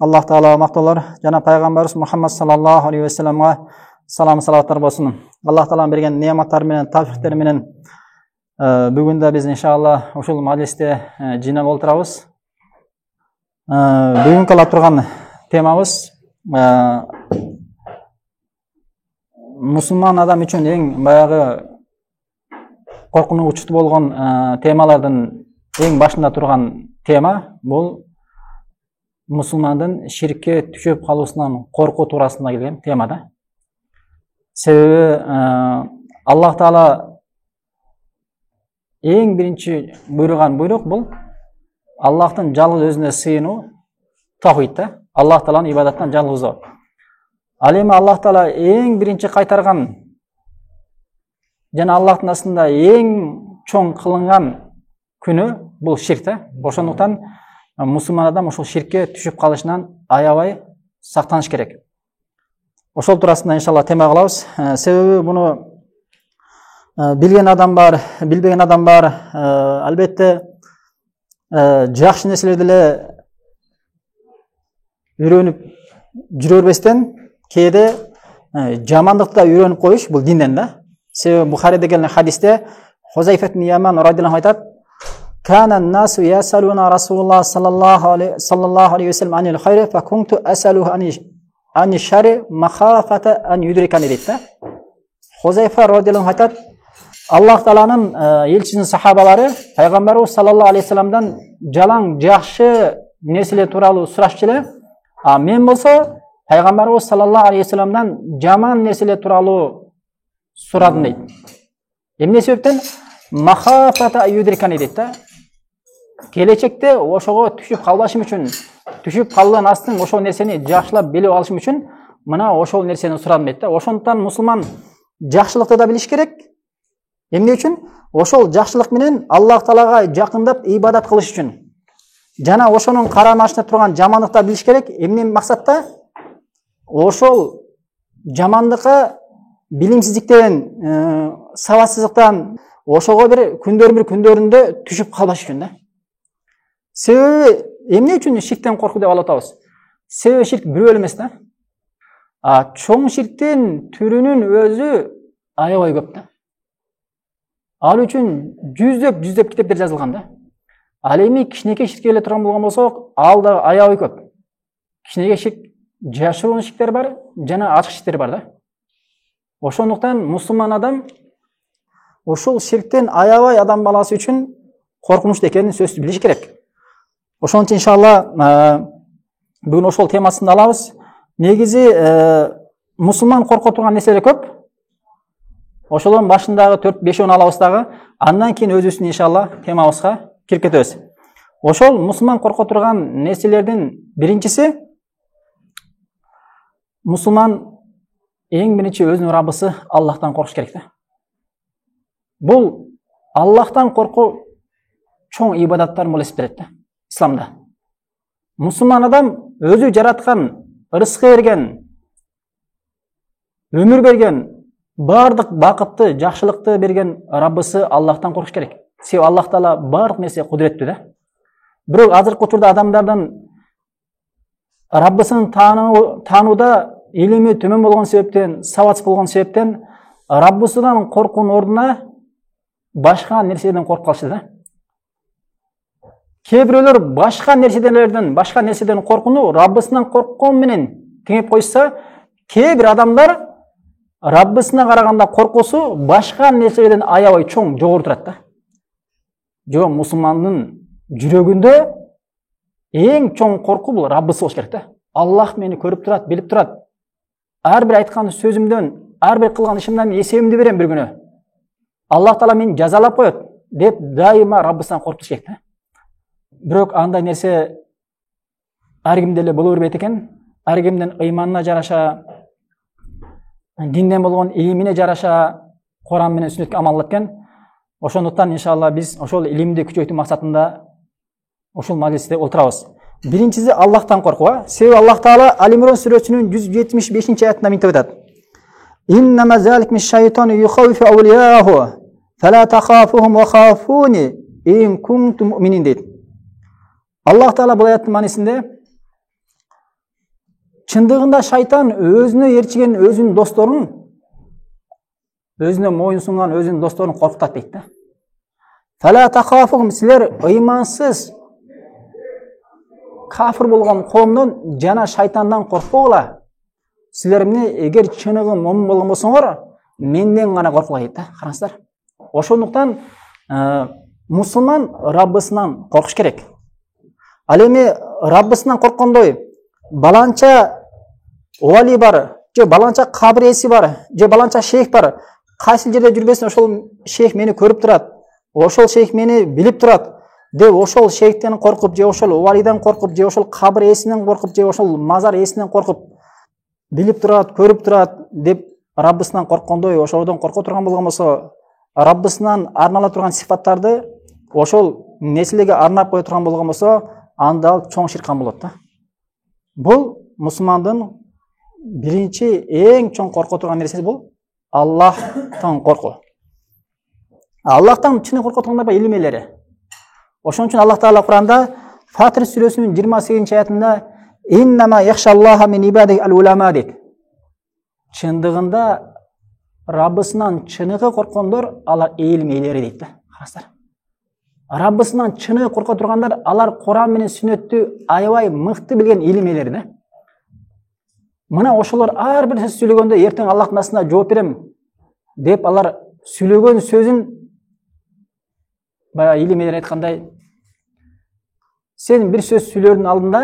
Аллах Таала мақтаулар жана пайғамбарыбыз Мұхаммад саллаллаху алейхи вассаламға салам салаваттар болсын. Аллах Тааланың берген неаматтары менен, тавфиқтары менен бүгін де біз иншалла ушул маджлисте жиналып отырабыз. Бүгүнкү алып турган темабыз мусулман адам үчүн эң баягы коркунучтуу болгон темалардын эң башында турган тема бул мусулмандын ширкке түшүп калуусунан коркуу туурасында келген тема да. Себеби Аллах Таала эң биринчи буйруган буйрук бул Аллахтын жалгыз өзүнө сыйынуу, тавхид да. Аллах Тааланын ибадаттан жалгыздоо. Ал эми Аллах Таала эң биринчи кайтарган жана Аллахтын астында эң чоң кылынган күнү бул ширк да. Ошондуктан мусулман адам ошол ширкке түшүп калышынан аябай сактаныш керек. Ошол туурасында иншалла тема кылабыз. Себеби буну билген адам бар, билбеген адам бар. Албетте жакшы нерселерди эле үйрөнүп жүрө бербестен кээде жамандыкты да үйрөнүп коюш бул динден да. Себеби Бухариде келген хадисте Хузайфа ибн Яман радиаллаху айтат: كان الناس يسألون رسول الله صلى الله عليه وسلم عن الخير فكنت أسأله عن الشر مخافة أن يدركني deydi. Хузайфа радиаллаху айтат: Аллах Тааланын элчисинин сахабалары пайгамбарыбыз саллаллаху алейхи вассаламдан жалаң жакшы нерселер тууралуу сурашчу эле, а мен болсо пайгамбарыбыз саллаллаху алейхи вассаламдан жаман нерселер тууралуу сурадым дейт. Эмне себептен? Махафата юдрикани дейт да. Келечекте ошого түшүп калбашым үчүн, түшүп калган астын ошол нерсени жакшылап билип алышым үчүн мына ошол нерсени сурадым дейт да. Ошондуктан мусулман жакшылыкты да билиш керек. Эмне үчүн? Ошол жакшылык менен Аллах Таалага жакындап ибадат кылыш үчүн. Жана ошонун карамашында турган жамандыкты билиш керек. Эмне максатта? Ошол жамандыкка билимсиздиктен, сабатсыздыктан ошого бир күндөрүндө түшүп калбаш үчүн да. Себеби эмне үчүн ширктен коркуу деп атабыз? Себеби ширк бирөө эле эмес да. Чоң ширктин түрүнүн өзү аябай көп да. Ал үчүн жүздөп китептер жазылган да. Ал эми кичинекей ширкке эле турган болгон болсок, ал да аябай көп. Кичинекей ширк жашыруун ширктер бар, жана ачык ширктер бар да. Ошондуктан мусулман адам ошол ширктен аябай адам баласы үчүн коркунучтуу экенин сөзсүз билиш керек. Ошон үчүн иншалла бүгүн ошол темасын алабыз. Негизи мусулман корко турган нерселер көп. Ошолдон башындагы 4-5 алабыз дагы, андан кийин өзүбүздүн иншалла темабызга кирип кетебиз. Ошол мусулман корко турган нерселердин биринчиси мусулман эң биринчи өзүнүн Раббысы Аллахтан коркуш керек да. Бул Аллахтан коркуу чоң ибадаттар болуп эсептелет да исламда. Мусулман адам өзү жараткан, рызкы берген, өмүр берген, бардык бакытты, жакшылыкты берген Раббысы Аллахтан коркуш керек. Себеби Аллах Таала бардык нерсе кудуреттүү да. Бирок азыркы учурда адамдардын Раббысын таанууда илими төмөн болгон себептен, сабатсыз болгон себептен Раббысынан коркуунун ордуна башка нерседен коркуп калышты да. Кээ бирөөлөр башка нерседен коркууну Раббысынан корккон менен теңеп койса, кээ бир адамдар Раббысына караганда коркуусу башка нерселерден аябай чоң, жогору турат да. Жок, мусулмандын жүрөгүндө эң чоң коркуу бул Раббысы болуш керек да. Аллах мени көрүп турат, билип турат. Ар бир айткан сөзүмдөн, ар бир кылган ишимден эсебимди берем бир күнү. Аллах Таала мени жазалап коет деп дайыма Раббысынан коркуп керек да. Бирок андай нерсе ар кимде эле боло бербейт экен. Ар кимдин ыйманына жараша, динден болгон илимине жараша Куран менен сүннөткө амал кылат экен. Ошондуктан иншалла биз ошол илимди күчөйтүү максатында ошол маджлисте отурабыз. Биринчиси Аллахтан коркуу. Себеби Аллах Таала Ал-Имран сүрөсүнүн 175-аятында мынтип айтат: Иннама залик миш шайтану юхавифу аулияху фала тахафухум ва хафуни ин кунтум муъминин дейт. Аллах Таала бұл аяттың манисінде Чындыгында шайтан өзүнө ээрчиген өзүнүн досторун, өзүнө моюнсунган өзүнүн досторун коркутат дейт да. Фала тахафугум, силер ыймансыз кафир болгон коомдон жана шайтандан коркпогула. Силер эмне, эгер чыныгы момун болгон болсоңор, менден гана коркула дейт да. Караңыздар. Ошондуктан мусулман Раббысынан коркуш керек. Ал эми Раббысынан корккондой баланча вали бар, же баланча кабыр ээси бар, же баланча шейх бар. Кайсы жерде жүрбөсүн ошол шейх мени көрүп турат, ошол шейх мени билип турат деп ошол шейхтен коркуп, же ошол валиден коркуп, же ошол кабыр ээсинен коркуп, же ошол мазар ээсинен коркуп, билип турат, көрүп турат деп Раббысынан корккондой ошолордон корко турган болгон болсо, Раббысынан арнала турган сифаттарды ошол нерселерге арнап кое турган болгон болсо, анда ал чоң ширкан болот да. Бул мусулмандын биринчи эң чоң корко турган нерсеси бул Аллахтан корку. Аллахтан чын корко тургандар бар илимелери. Ошон үчүн Аллах Таала Куранда Фатир сүрөсүнүн 28-аятында «Иннама яхшаллаха мин ибади ал-улама» дейт. Чындыгында Раббысынан чыныгы корккондор алар элим ээлери дейт да. Караңыздар. Раббысынан чыныгы корко тургандар алар Куран менен сүннөттү аябай мыкты билген илим ээлери да. Мына ошолор ар бир сөз сүйлөгөндө эртең Аллахтын астында жооп берем деп алар сүйлөгөн сөзүн баягы илим ээлери айткандай, сен бир сөз сүйлөрдүн алдында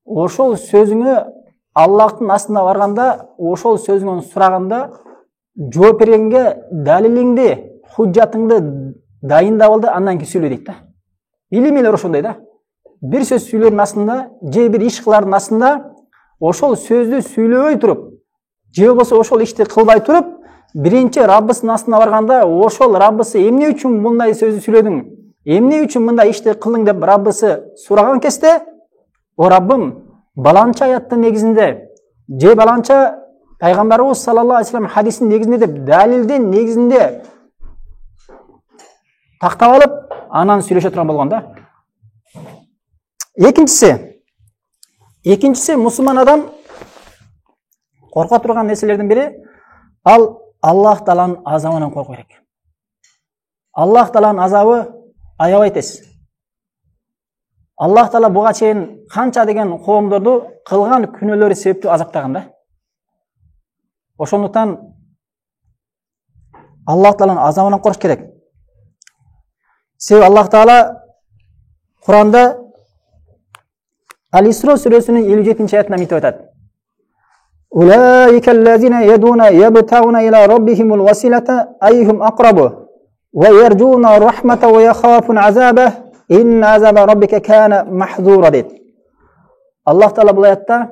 ошол сөзүңө Аллахтын астына барганда, ошол сөзүңөн сураганда жооп бергенге далилиңди, худжатыңды дайындап алды, андан кийин сүйлө дейт да. Илим ээлери ошондой да. Бир сөз сүйлөрдүн астында, же бир иш кылардын астында ошол сөздү сүйлөбөй туруп, же болбосо ошол ишти кылбай туруп, биринчи Раббысынын астына барганда, ошол Раббысы эмне үчүн мындай сөздү сүйлөдүң, эмне үчүн мындай ишти кылдың деп Раббысы сураган кезде, о Раббым, баланча аяттын негизинде, же баланча пайгамбарыбыз саллаллаху алейхи вассалам хадисинин негизинде деп далилдин негизинде тактап алып, анан сүйлөшө турган болгон да. Экинчиси мусулман адам корко турган нерселердин бири ал Аллах Тааланын азабынан коркуу керек. Аллах Тааланын азабы аябай тез. Аллах Таала буга чейин канча деген коомдорду кылган күнөөлөрү себептүү азаптаган да. Ошондуктан Аллах Тааланын азабынан коркуш керек. Себеби Аллах Таала Куранда Ал-Исра сүрөсүнүн 57-аятында мынтип айтат. Улаика аллазина ядуна ябтагуна ила раббихимул василата айюхум aqrabu ва яржуна рахмата ва яхафуна азаба инна азаба раббика кана махзура дейт. Аллах Таала бул аятта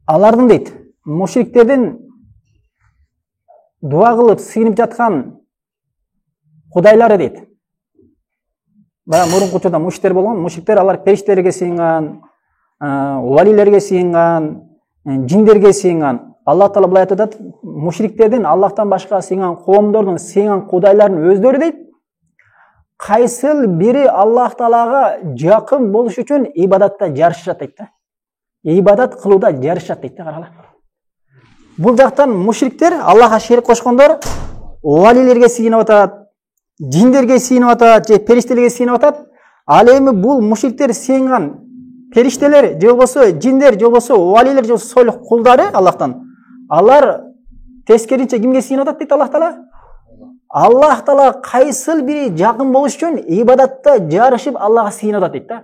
алардын дейт, мушриктердин дуа кылып сыйынып жаткан кудайлары дейт. Баягы мурунку учурда мушриктер болгон, мушриктер алар периштелерге сыйынган, валилерге сыйынган, жиндерге сыйынган. Аллах Таала былай айтат, мушриктердин Аллахтан башка сыйынган коомдордун сыйынган кудайларын өздөрү дейт, кайсыл бири Аллах Таалага жакын болуш үчүн ибадатта жарышышат дейт да. Ибадат кылууда жарышат дейт да, карагыла. Бул жактан мушриктер Аллахка шерик кошкондор валилерге сыйынып атат, жиндерге сыйынып атат, же периштелерге сыйынып атат. Ал эми бул мушриктер сыйынган периштелер, же болбосо жиндер, же болбосо валилер, же болбосо солих кулдары Аллахтан, алар тескеринче кимге сыйынып атат дейт Аллах Таала? Аллах Таала кайсыл бири жакын болуш үчүн ибадатта жарышып Аллахка сыйынып атат дейт да.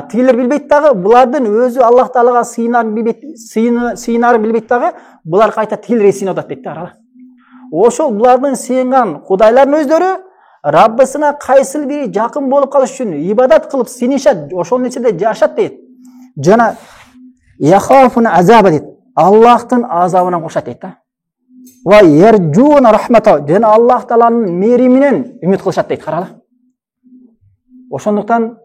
Тигилер билбейт дагы, булардын өзү Аллах Таалага сыйынарын билбейт дагы, булар кайта тигилерге сыйынып атат дейт да. Ошол булардын сыйынган кудайлардын өздөрү Раббысына кайсыл бири жакын болуп калыш үчүн ибадат кылып сыйынышат, ошол нерседе жашат дейт. Жана яхафуна азаба дейт. Аллахтын азабынан коркушат дейт да. Ва яржуна рахмата, жана Аллах Тааланын мээриминен үмүт кылышат дейт, карагыла. Ошондуктан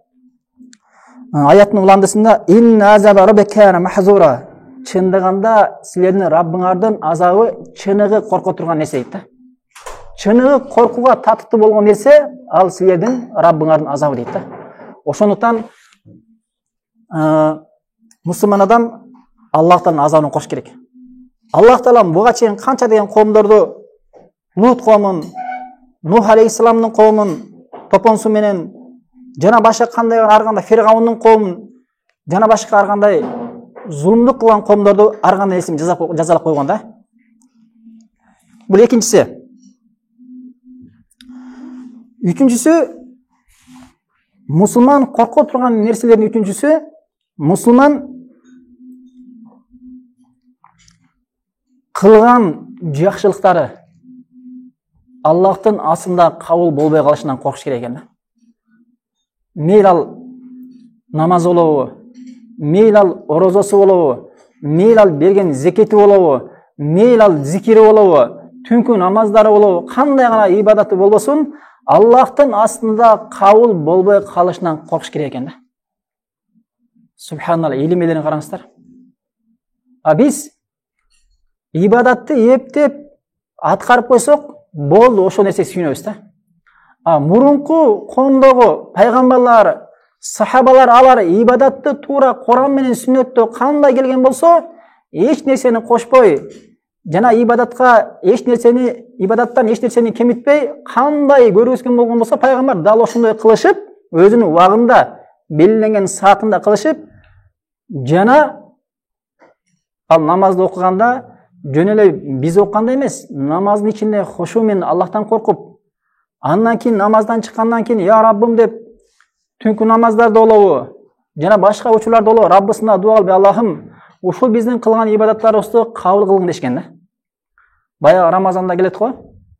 аяттын уландысында инна азаба раббика махзура, чындыгында силердин Раббыңардын азабы чыныгы корко турган нерсе дейт да. Чыныгы коркууга татыктуу болгон нерсе ал силердин Раббыңардын азабы дейт да. Ошондуктан мұсылман адам Аллахтан азабынан қорқыш керек. Аллах Таала бұға чейин қанша деген қауымдарды, Лут қауымын, Нух алейхиссаламның қауымын топон су менен, жана башка кандай арганда Фирғаунның қауымын, жана башка аргандай зұлымдық қылған қауымдарды аргандай есім жазалап қойған да. Бұл екіншісі. Üçüncüsü, мұсылман қорқып тұрған нәрселердің üçüncüsü, мұсылман қылған жақсылықтары Аллахтың асында қабыл болбай қалышынан қорқыш керек екен. Мейлі ал намаз болуы, мейлі ал оразасы болуы, мейлі ал берген зекеті болуы, мейлі ал зикiri болуы, түнгі намаздары болуы, қандай ғана ибадаты болбасын, Аллахтың астында қабыл болбай қалышынан қорқыш керек екен. Субханалла, елемелерін қараңыздар. Біз ибадатты ептеп атқарып қойсақ, болды, ошо нәрсе сүйінеміз да. Мұрынқы қоңдағы пайғамбарлар, сахабалар алар ибадатты тура Құран менен сүннетті қандай келген болса, еш нәрсені қошпой, жана ибадаттан еш нәрсени кемітпей, қандай көргізген болған болса, пайғамбар дал ошондой қылышып, өзінің уағында белгіленген саатында қылышып, жана ал намазды оқығанда жөнелей біз оқығанда емес, намаздың ішінде хушумен Аллахтан қорқып, андан кейін намаздан шыққандан кейін я Раббым деп түнгі намаздарды олауы, жана башка учурларды олауы, Раббысына дуа кылып, Аллахым, ушул биздин кылган ибадаттарыбызды кабыл кылгын дешкен да. Баягы Рамазанда келет го,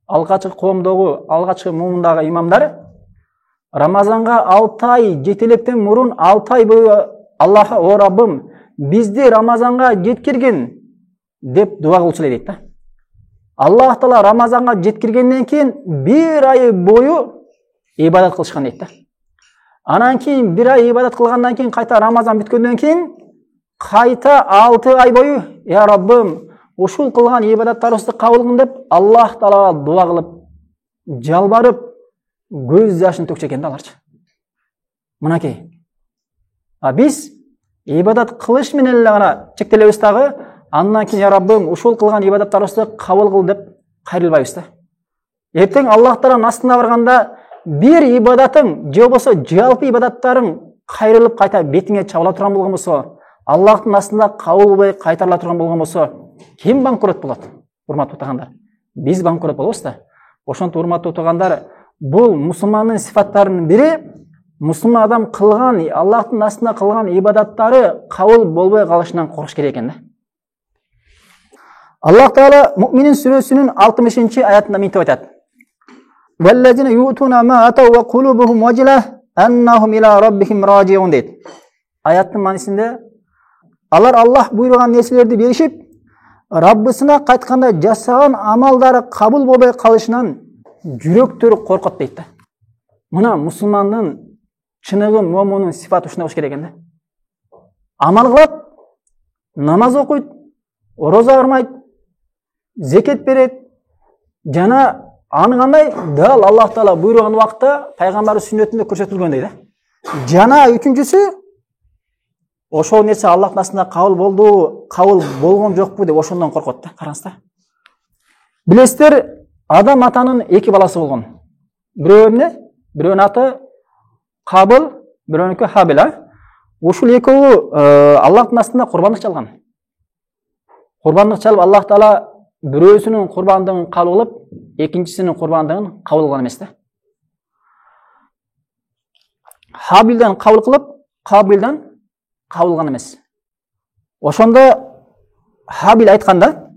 алгачкы коомдогу, алгачкы муумундагы имамдар Рамазанга 6 ай жетелектен мурун 6 ай бою Аллаха, о Раббым, бизди Рамазанга жеткиргин деп дуа кылчулай дейт да. Аллах Таала Рамазанга жеткиргенден кийин 1 ай бою ибадат кылышкан дейт да. Анан кийин 1 ай ибадат кылгандан кийин кайта Рамазан бүткөндөн кийин кайта 6 ай бою я Раббым, ушул кылган ибадаттарыбызды кабыл кылгын деп Аллах Таалага дуа кылып, жалбарып, көз жашын төкчү экен да аларчы. Мынакей. Биз ибадат кылыш менен эле гана чектелебиз дагы, андан кийин я Раббым, ушул кылган ибадаттарыбызды кабыл кыл деп кайрылбайбыз да. Эртең Аллах Тааланын астына барганда бир ибадатың, же болбосо жалпы ибадаттарың кайрылып кайта бетиңе чабыла турган болгон болсо, Аллахтын астында кабыл болбой кайтарыла турган болгон болсо, ким банкрот болот? Урматтуу туугандар, биз банкрот болобуз да. Ошонтип урматтуу туугандар, бул мусулмандын сифаттарынын бири, мусулман адам кылган, Аллахтын астында кылган ибадаттары кабыл болбой калышынан коркуш керек экен да. Аллах Таала Муъминин сүрөсүнүн 60-аятында мынтип айтат: "Валлазина ю'туна ма атау ва кулубухум важила аннахум ила раббихим раджиун" дейт. Аяттын маанисинде алар Аллах буйруган нерселерди беришип, Раббысына кайтканда жасаган амалдары кабыл болбой калышынан жүрөктөрү коркот дейт да. Мына мусулмандын чыныгы момунун сифаты ушундай болуш керек экен да. Амал кылат, намаз окуйт, ораза армайт, зекет берет, жана аны кандай дал Аллах Таала буйруган убакытта пайгамбар сүннөтүндө көрсөтүлгөндөй да. Жана үчүнчүсү, ошол нерсе Аллахтын астында кабыл болду, кабыл болгон жокпу деп ошондон коркот да. Караңыздар. Билесиздер, Адам атанын 2 баласы болгон. Бирөөнүн аты Кабыл, бирөөнүкү Хабил. Ушул экөө Аллахтын астында курбандык чалган. Курбандык чалып, Аллах Таала бирөөсүнүн курбандыгын кабыл кылып, экинчисинин курбандыгын кабыл кылган эмес да. Хабилден кабыл кылып, Кабилден кабыл кылган эмес. Ошондо Хабил айтканда: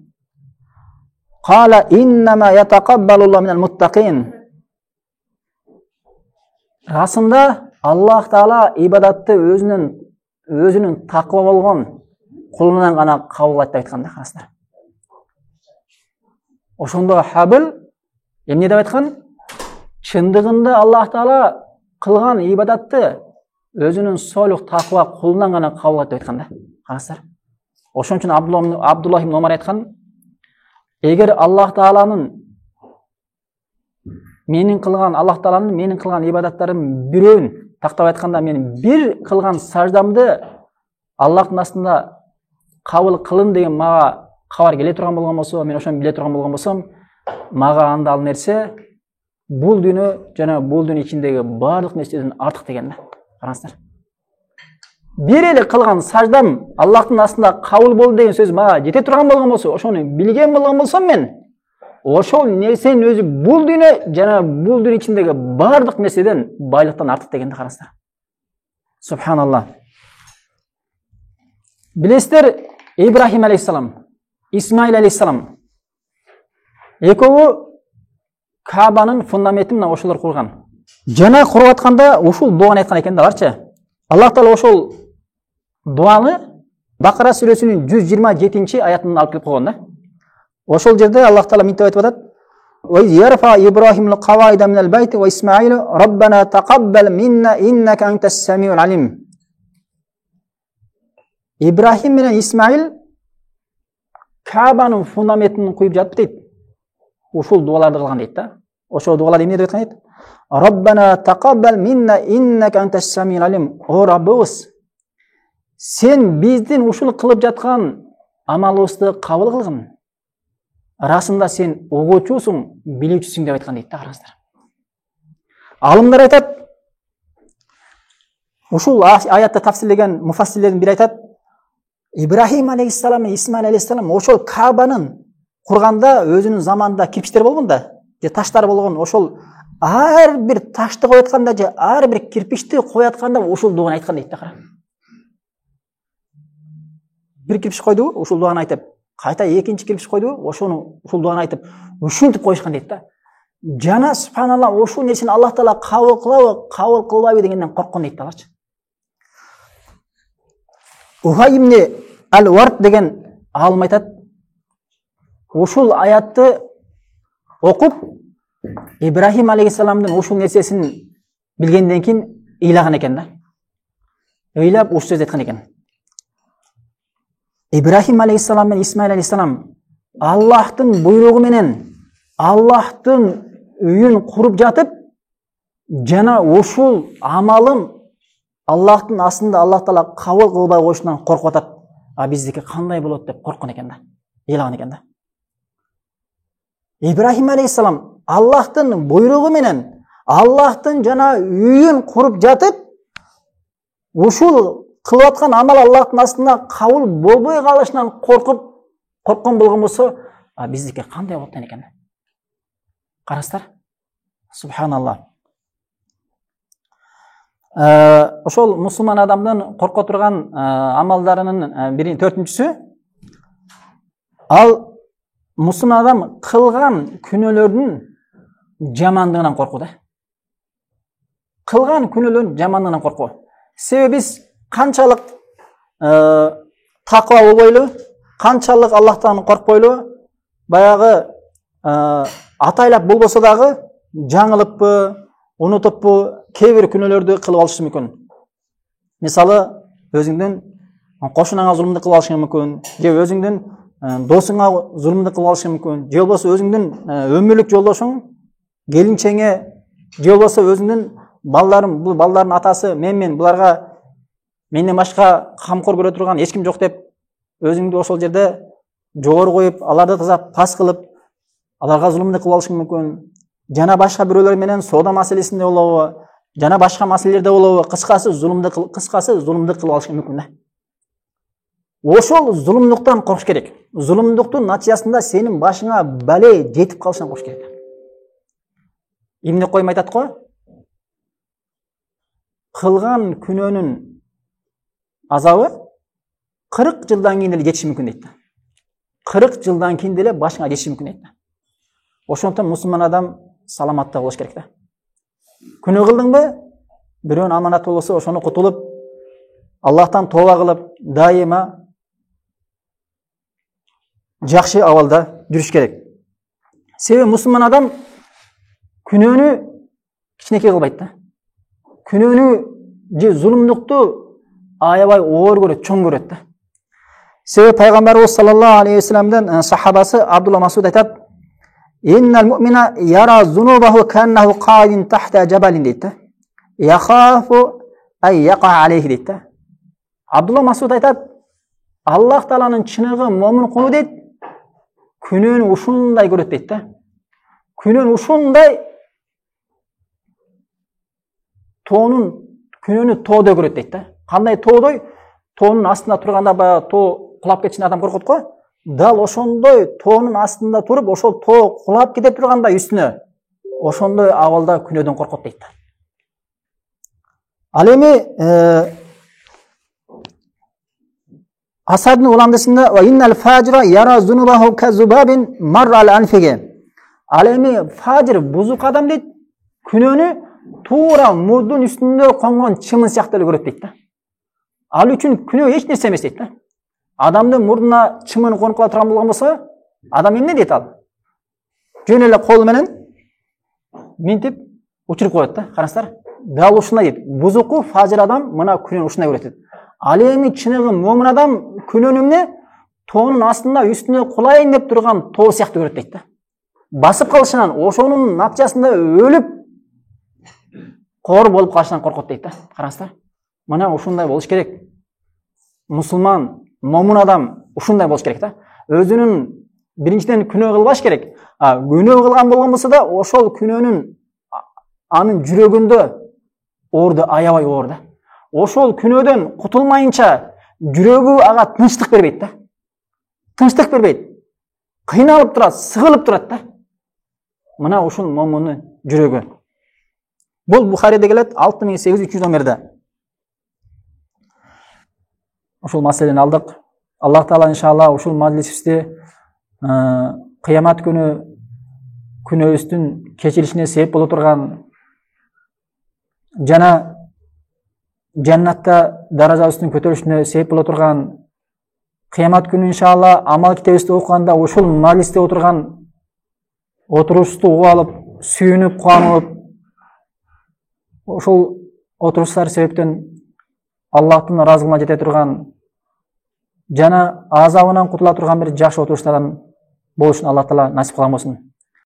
"Кала иннама ятакаббалуллаху минал муттакин." Расында Аллах Таала ибадатты өзүнүн таква болгон кулунан гана кабыл кылат деп айткан да, караңыздар. Ошондо Хабил эмне деп айткан? Чындыгында Аллах Таала кылган ибадатты өзүнүн солих таква кулунан гана кабыл кылат деп айткан да, караңыздар. Ошон үчүн Абдуллах ибн Омар айткан: "Эгер Аллах Тааланын менин кылган ибадаттарым бирөөн тактап айтканда, мен бир кылган саждамды Аллахтың астында кабыл кылын деген мага кабар келе турган болгон болсо, мен ошону биле турган болгон болсом, мага анда ал нерсе бул дүйнө жана бул дүйнө ичиндеги баардык нерседен артык деген да. Караңыздар. Бир эле кылган саждам Аллахтын астында кабыл болду деген сөз мага жете турган болгон болсо, ошону билген болгон болсом мен, ошол нерсенин өзү бул дүйнө жана бул дүйнө ичиндеги баардык нерседен байлыктан артык дегенди караңыздар. Субханаллах. Билесиздер, Ибрахим алейхиссалам, Исмаил алейхиссалам экөө Кабанын фундаментин мына ошолор курган. Жана куруп атканда ушул дуаны айткан экен да аларчы. Аллах Таала ошол дуаны Бакара сүрөсүнүн 127-аятынан алып келип койгон да. Ошол жерде Аллах Таала мынтип айтып атат: "Ва ярфа Ибрахимул кавайда минал байти ва Исмаил Раббана тaqabbal minna innaka антас самиул алим." Ибрахим менен Исмаил Кабанын фундаментин куюп жатып дейт. Ушул дуаларды кылган дейт да. Ошол дуалар эмне деп айткан дейт? Раббана тaqabbal minna innaka антас самиул алим. О Раббыбыз, сен биздин ушул кылып жаткан амалыбызды кабыл кылгын. Расында сен угуучусуң, билүүчүсүң деп айткан дейт да, караңыздар. Алымдар айтат, ушул аятты тафсирлеген муфассирлердин бири айтат, Ибрахим алейхиссалам менен Исмаил алейхиссалам ошол Кабанын курганда өзүнүн заманында кирпичтер болгон да, же таштар болгон. Ошол ар бир ташты коятканда же ар бир кирпичти коятканда ушул дуаны айткан дейт да, кара. Бир кирпич койду, ушул дуаны айтып, кайта экинчи кирпич койду, ошону ушул дуаны айтып, ушинтип коюшкан дейт да. Жана субханалла, ушул нерсени Аллах Таала кабыл кылабы, кабыл кылбайбы дегенден корккон дейт аларчы. Ухайимне ал-Вард деген алым айтат, ушул аятты окуп Ибрахим алейхиссаламдын ушул нерсесин билгенден кийин ыйлаган экен да. Ыйлап ушул сөз айткан экен. Ибрахим алейхиссалам менен Исмаил алейхиссалам Аллахтын буйругу менен Аллахтын үйүн куруп жатып, жана ушул амалым Аллахтын астында Аллах Таала кабыл кылбай коюшунан коркуп атат. А биздики кандай болот деп корккон экен да. Ыйлаган экен да. Ибрахим алейхиссалам Аллахтын буйругу менен Аллахтын жана үйүн куруп жатып, ушул кылып аткан амал Аллахтын астында кабыл болбой калышынан корккон болгон болсо, а биздики кандай болот экен? Караңыздар. Субханаллах. Ошол мусулман адамдын корко турган амалдарынын биринин төртүнчүсү, ал мусулман адам кылган күнөөлөрдүн жамандыгынан коркуу да. Кылган күнөөлөрдүн жамандыгынан коркуу. Себеби биз канчалык таква болбойлу, канчалык Аллахтан коркпойлу, баягы атайлап болбосо дагы жаңылыппы, унутуппу, кээ бир күнөөлөрдү кылып алышы мүмкүн. Мисалы, өзүңдүн кошунаңа зулумду кылып алышы мүмкүн, же өзүңдүн досуңа зулумду кылып алышы мүмкүн, же болбосо өзүңдүн өмүрлүк жолдошуң, келинчеңе, же болбосо өзүңдүн балдарым, бул балдардын атасы, мен буларга менден башка камкор көрө турган эч ким жок деп, өзүңдү ошол жерде жогору коюп, аларды таза пас кылып, аларга зулумду кылып алышың мүмкүн. Жана башка бирөөлөр менен соода маселесинде болобу, жана башка маселелерде болобу, кыскасы зулумду кылып алышың мүмкүн да. Ошол зулумдуктан коркуш керек. Зулумдуктун натыйжасында сенин башыңа бале жетип калышынан коркуш керек. Ибн Койм айтат го, кылган күнөөнүн азабы 40 жылдан кийин деле жетиши мүмкүн дейт. 40 жылдан кийин деле башыңа жетиши мүмкүн дейт. Ошондуктан мусулман адам саламатта болуш керек да. Күнөө кылдыңбы? Бирөөнүн аманаты болсо ошону кутулуп, Аллахтан тооба кылып, дайыма жакшы абалда жүрүш керек. Себеби мусулман адам күнөөнү кичинекей кылбайт да. Күнөөнү же зулумдукту аябай оор көрөт, чоң көрөт да. Себеби пайгамбарыбыз саллаллаху алейхи вассаламдын сахабасы Абдулла Масуд айтат: "Иннал му'мина яра зунубаху каннаху qaidin tahta jabalin" дейт да. "Яхафу ай яқа алейхи" дейт да. Абдулла Масуд айтат, Аллах Тааланын чыныгы момун кулу дейт, күнөөнү ушундай көрөт дейт да. Күнөөнү ушундай күнөөнү тоодой көрөт дейт да. Кандай тоодой? Тоонун астында турганда баягы тоо кулап кетишине адам коркот го. Дал ошондой тоонун астында туруп, ошол тоо кулап кете турганда үстүнө, ошондой абалда күнөөдөн коркот дейт да. Ал эми Асадын уламдысында ва иннал фажира яра зунубаху казубабин марра ал анфиге. Ал эми фажир бузук адам дейт, күнөөнү туура мурдун үстүндө конгон чымын сыяктуу көрөт дейт да. Ал үчүн күнөө эч нерсе эмес дейт да. Адамдын мурдуна чымын конуп кала турган болгон болсо, адам эмне дейт ал? Жөн эле кол менен минтип учуруп коет да. Караңыздар. Дал ушундай дейт. Бузуку фажир адам мына күнөөнү ушундай көрөт дейт. Ал эми чыныгы момун адам күнөөнү эмне? Тоонун астында үстүнө кулайын деп турган тоо сыяктуу көрөт дейт да. Басып калышынан, ошонун натыйжасында өлүп коор болуп калышынан коркот дейт да. Караңыздар. Мына ушундай болуш керек. Мусулман, момун адам ушундай болуш керек да. Өзүнүн биринчиден күнөө кылбаш керек. Күнөө кылган болгон болсо да, ошол күнөөнүн анын жүрөгүндө оорду аябай оор да. Ошол күнөөдөн кутулмайынча жүрөгү ага тынчтык бербейт да. Тынчтык бербейт. Кыйналып турат, сыгылып турат да. Мына ушул момундун жүрөгү. Бул Бухариде келет 6811-де. Ушул маселени алдык. Аллах Таала иншалла ушул маджлисибизди кыямат күнү күнөөбүздүн кечиришине себеп боло турган жана жаннатта даражабыздын көтөрүлүшүнө себеп боло турган кыямат күнү иншалла амал китебибизди окуганда ушул маджлисте отурган отурушубузду угуп алып, сүйүнүп, кубанып, ошол отурушдар себептен Аллахтын ыраазылыгына жете турган жана азабынан кутула турган бир жакшы отуруштардан болушун Аллах Таала насип кылган болсун.